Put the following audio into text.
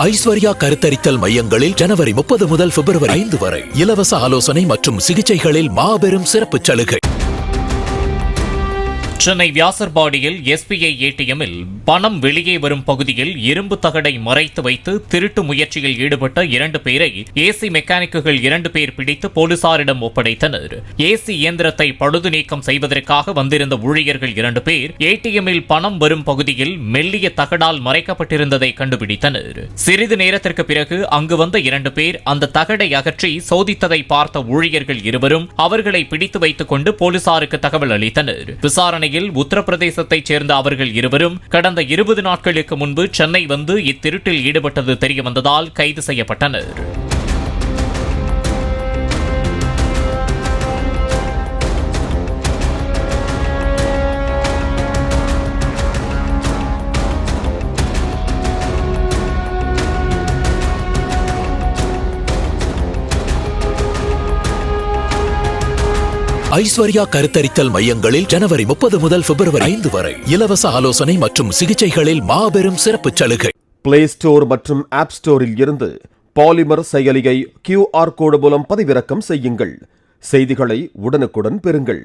ஐஸ்வர்யா கருத்தரித்தல் மையங்களில் ஜனவரி 30 முதல் பிப்ரவரி 5 வரை இலவச ஆலோசனை மற்றும் சிகிச்சைகளில் மாபெரும் சிறப்பு சலுகை. சென்னை வியாசர்பாடியில் எஸ்பிஐ ஏடிஎம்மில் பணம் வெளியே வரும் பகுதியில் இரும்பு தகடை மறைத்து வைத்து திருட்டு முயற்சியில் ஈடுபட்ட 2 பேரை ஏசி மெக்கானிக்குகள் 2 பேர் பிடித்து போலீசாரிடம் ஒப்படைத்தனர். ஏசி இயந்திரத்தை பழுது நீக்கம் செய்வதற்காக வந்திருந்த ஊழியர்கள் 2 பேர் ஏடிஎம்மில் பணம் வரும் பகுதியில் மெல்லிய தகடால் மறைக்கப்பட்டிருந்ததை கண்டுபிடித்தனர். சிறிது நேரத்திற்கு பிறகு அங்கு வந்த 2 பேர் அந்த தகடை அகற்றி சோதித்ததை பார்த்த ஊழியர்கள் இருவரும் அவர்களை பிடித்து வைத்துக் கொண்டு போலீசாருக்கு தகவல் அளித்தனர். விசாரணை உத்தரப்பிரதேசத்தைச் சேர்ந்த அவர்கள் இருவரும் கடந்த 20 நாட்களுக்கு முன்பு சென்னை வந்து இத்திருட்டில் ஈடுபட்டது தெரியவந்ததால் கைது செய்யப்பட்டனர். ஐஸ்வர்யா கருத்தரித்தல் மையங்களில் ஜனவரி 30 முதல் பிப்ரவரி 5 வரை இலவச ஆலோசனை மற்றும் சிகிச்சைகளில் மாபெரும் சிறப்பு சலுகை. பிளே ஸ்டோர் மற்றும் ஆப் ஸ்டோரில் இருந்து பாலிமர் செயலியை QR கோடு மூலம் பதிவிறக்கம் செய்யுங்கள். செய்திகளை உடனுக்குடன் பெறுங்கள்.